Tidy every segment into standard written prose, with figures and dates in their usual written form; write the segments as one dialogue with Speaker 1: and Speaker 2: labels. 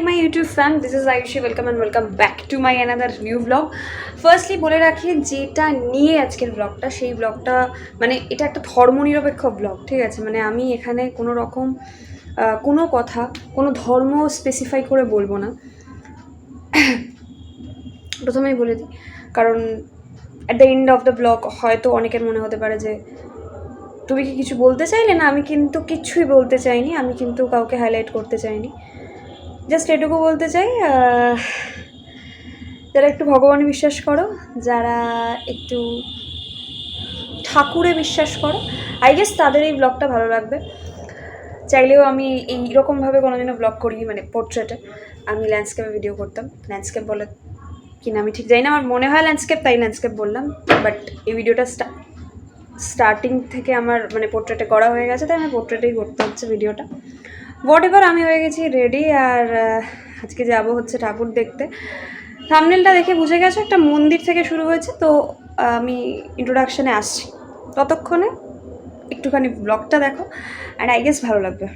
Speaker 1: my YouTube fam, this is Ayushi. Welcome and welcome back to my another new vlog. Firstly বলে রাখি যেটা নিয়ে আজকের ব্লগটা সেই ব্লগটা মানে এটা একটা ধর্মনিরপেক্ষ ব্লগ, ঠিক আছে? মানে আমি এখানে কোনো রকম কোনো কথা কোনো ধর্ম স্পেসিফাই করে বলবো না। প্রথমেই বলে দিই, কারণ at the end of the blog হয়তো অনেকের মনে হতে পারে যে তুমি কি কিছু বলতে চাইলে না। আমি কিন্তু কিছুই বলতে চাইনি, আমি কিন্তু কাউকে হাইলাইট করতে চাইনি। জাস্ট এটুকু বলতে চাই, যারা একটু ভগবানে বিশ্বাস করো, যারা একটু ঠাকুরে বিশ্বাস করো, আই গেস তাদের এই ব্লগটা ভালো লাগবে। চাইলেও আমি এইরকমভাবে কোনোদিনও ব্লগ করিনি, মানে পোর্ট্রেটে। আমি ল্যান্ডস্কেপে ভিডিও করতাম। ল্যান্ডস্কেপ বলে কিনা আমি ঠিক জানি না, আমার মনে হয় ল্যান্ডস্কেপ, তাই ল্যান্ডস্কেপ বললাম। বাট এই ভিডিওটা স্টার্টিং থেকে আমার মানে পোর্ট্রেটে করা হয়ে গেছে, তাই আমি পোর্ট্রেটেই করতে হচ্ছে ভিডিওটা। হোয়াট এভার, আমি হয়ে গেছি রেডি। আর আজকে যাব হচ্ছে ঠাকুর দেখতে। থাম্বনেলটা দেখে বুঝে গেছো একটা মন্দির থেকে শুরু হয়েছে, তো আমি ইন্ট্রোডাকশানে আসছি। ততক্ষণে একটুখানি ব্লগটা দেখো, অ্যান্ড আই গেস ভালো লাগবে।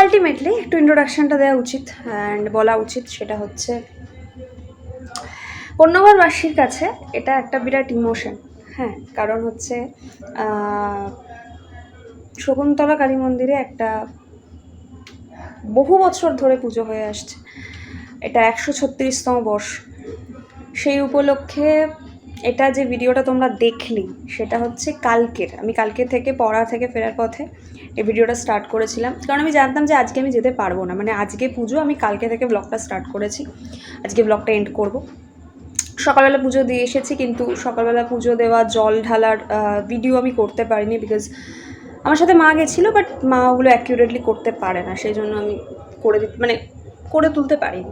Speaker 1: আলটিমেটলি একটু ইন্ট্রোডাকশানটা দেওয়া উচিত অ্যান্ড বলা উচিত, সেটা হচ্ছে পূর্ণবারবাসীর কাছে এটা একটা বিরাট ইমোশন। হ্যাঁ, কারণ হচ্ছে শকুন্তলা কালী মন্দিরে একটা বহু বছর ধরে পুজো হয়ে আসছে, এটা 136তম বর্ষ। সেই উপলক্ষে এটা যে ভিডিওটা তোমরা দেখলি সেটা হচ্ছে কালকের। আমি কালকে থেকে পড়া থেকে ফেরার পথে এই ভিডিওটা স্টার্ট করেছিলাম, কারণ আমি জানতাম যে আজকে আমি যেতে পারবো না। মানে আজকে পুজো, আমি কালকে থেকে ব্লগটা স্টার্ট করেছি, আজকে ব্লগটা এন্ড করব। সকালবেলা পুজো দিয়ে এসেছি, কিন্তু সকালবেলা পুজো দেওয়া, জল ঢালার ভিডিও আমি করতে পারিনি, বিকজ আমার সাথে মা গেছিলো, বাট মা ওগুলো অ্যাকিউরেটলি করতে পারে না, সেই জন্য আমি করে তুলতে পারিনি।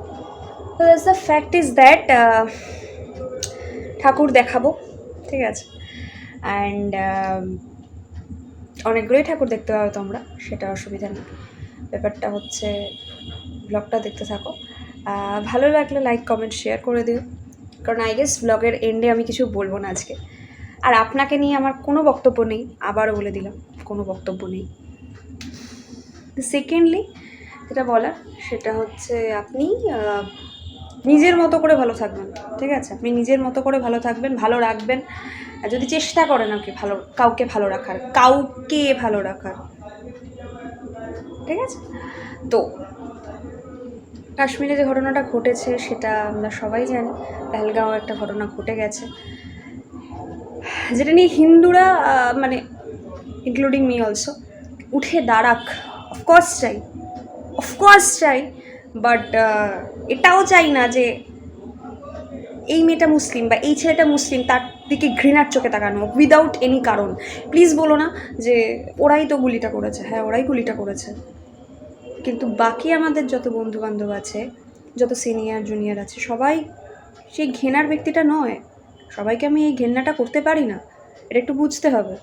Speaker 1: তো that's the fact is that ঠাকুর দেখাবো, ঠিক আছে? অ্যান্ড অনেকগুলোই ঠাকুর দেখতে পাবে তোমরা, সেটা অসুবিধা নেই। ব্যাপারটা হচ্ছে ব্লগটা দেখতে থাকো, ভালো লাগলে লাইক কমেন্ট শেয়ার করে দিও, কারণ আই গেস ব্লগের এন্ডে আমি কিছু বলবো না আজকে। আর আপনাকে নিয়ে আমার কোনো বক্তব্য নেই, আবারও বলে দিলাম, কোনো বক্তব্য নেই। সেকেন্ডলি যেটা বলার সেটা হচ্ছে আপনি নিজের মতো করে ভালো থাকবেন, ঠিক আছে? আপনি নিজের মতো করে ভালো থাকবেন, ভালো রাখবেন। আর যদি চেষ্টা করেন আর কি কাউকে ভালো রাখার, ঠিক আছে? তো কাশ্মীরে যে ঘটনাটা ঘটেছে সেটা আমরা সবাই জানি। পেহেলগাঁও একটা ঘটনা ঘটে গেছে, যেটা নিয়ে হিন্দুরা মানে ইনক্লুডিং মি অলসো উঠে দাঁড়াক। অফকোর্স চাই, বাট এটাও চাই না যে এই মেয়েটা মুসলিম বা এই ছেলেটা মুসলিম তার দিকে ঘৃণার চোখে তাকানো উইদাউট এনি কারণ। প্লিজ বলো না যে ওরাই তো গুলিটা করেছে। হ্যাঁ, ওরাই গুলিটা করেছে, কিন্তু বাকি আমাদের যত বন্ধুবান্ধব আছে, যত সিনিয়র জুনিয়র আছে, সবাই সেই ঘৃণার ব্যক্তিটা নয়। সবাইকে আমি এই ঘৃণাটা করতে পারি না, এটা একটু বুঝতে হবে।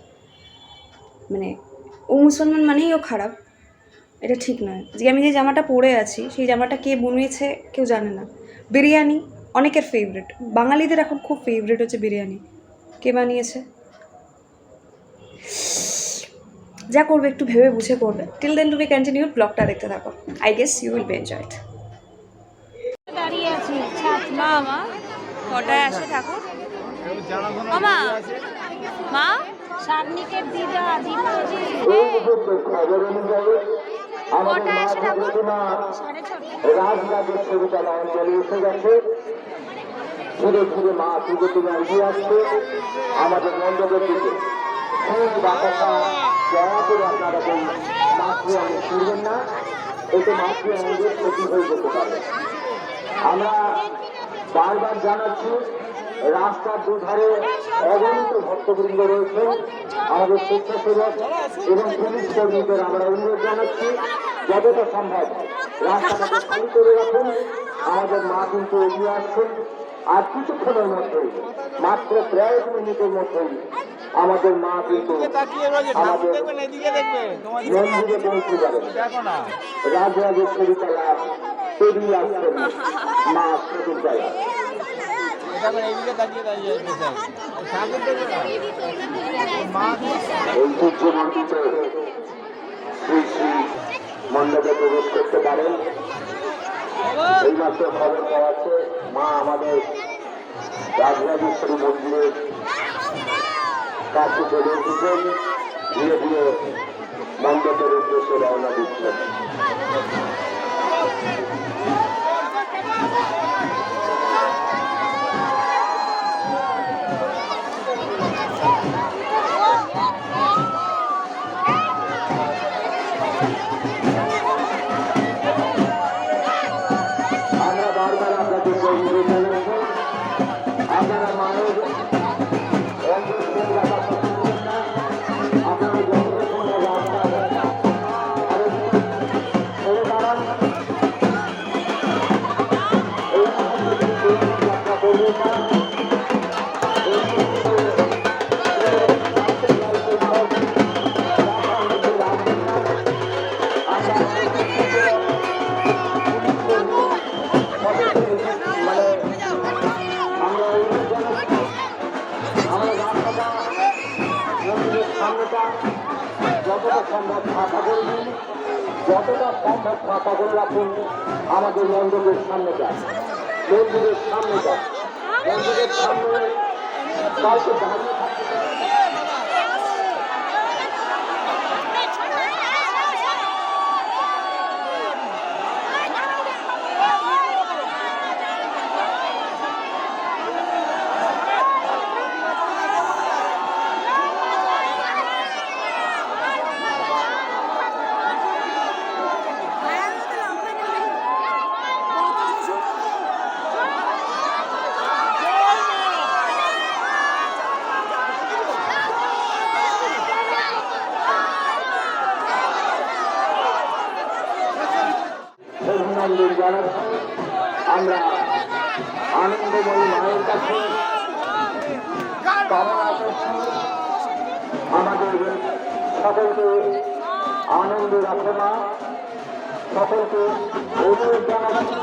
Speaker 1: মানে ও মুসলমান মানেই ও খারাপ, এটা ঠিক নয়। যে আমি যে জামাটা পরে আছি সেই জামাটা কে বুনিয়েছে কেউ জানে না। বিরিয়ানি অনেকের ফেভারিট, বাঙালিদের এখন খুব ফেভারিট হচ্ছে বিরিয়ানি। কে বানিয়েছে? যা করবে একটু ভেবে বুঝে করবে। Till then to be continued, ব্লগটা দেখতে থাকো, I guess you will be enjoyed. দাঁড়িয়ে আছি মা কটায় আসে ঠাকুর? মা
Speaker 2: শাবনিকের দিদা দীপাজি
Speaker 3: এই মুহূর্তে খবর অনুযায়ী আমাদের মা প্রতিমা রাজরাজের ছবিতলা অঞ্চলে এসে গেছে। ধীরে ধীরে মা প্রতিমা এগিয়ে আসছে আমাদের মণ্ডপের দিকে। সেই বাতাসা দয়া করে আপনারা এই মাতৃ অঙ্গে ফিরবেন না, এতে মাতৃ অঙ্গের ক্ষতি হয়ে যেতে পারে। আমরা বারবার জানাচ্ছি, রাস্তার দুধারে অগণিত ভক্তবৃন্দ রয়েছেন, আমাদের স্বেচ্ছাসেবক এবং পুলিশ কর্মীদের আমরা অনুরোধ জানাচ্ছি যতটা সম্ভব রাস্তাটাকে খালি করে রাখুন। আমাদের মা কিন্তু এগিয়ে আসছেন, আর কিছুক্ষণের মধ্যেই মাত্র প্রায় মিনিটের মধ্যেই আমাদের মা কিন্তু আমাদের মন্দিরে পৌঁছে যাবেন। রাজরাজের ছবিতলা পেরিয়ে আসছেন মা শকুন্তলা। ঐতিহ্যমণ্ডিত শ্রী শ্রী মণ্ডপে প্রবেশ করতে পারেন। এই মাত্র খবর পাওয়াচ্ছে মা আমাদের রাজরাজেশ্বরী মন্দিরের কাছে চলে এসেছেন, ধীরে ধীরে মণ্ডপের উদ্দেশ্যে রওনা দিচ্ছেন। আমরা বারবার আপনাদের অনুরোধ জানাচ্ছি, আপনারা মায়ের আপনারা যখন রাস্তা আরো ছেড়ে দাঁড়ান, এই যাত্রা করবেন না। যতটা সম্ভব ফাঁকা করে দিন, যতটা সম্ভব ফাঁকা করে রাখুন। আমাদের মন্দিরের সামনে যান, মন্দিরের সামনে যান, মন্দিরের সামনে কাউকে দাঁড়িয়ে থাকতে অভিনন্দন জানাচ্ছি। আমরা আনন্দময়ী মায়ের কাছে কামনা করছি আমাদের সকলকে আনন্দ রাখে মা। সকলকে অনুরোধ জানাচ্ছি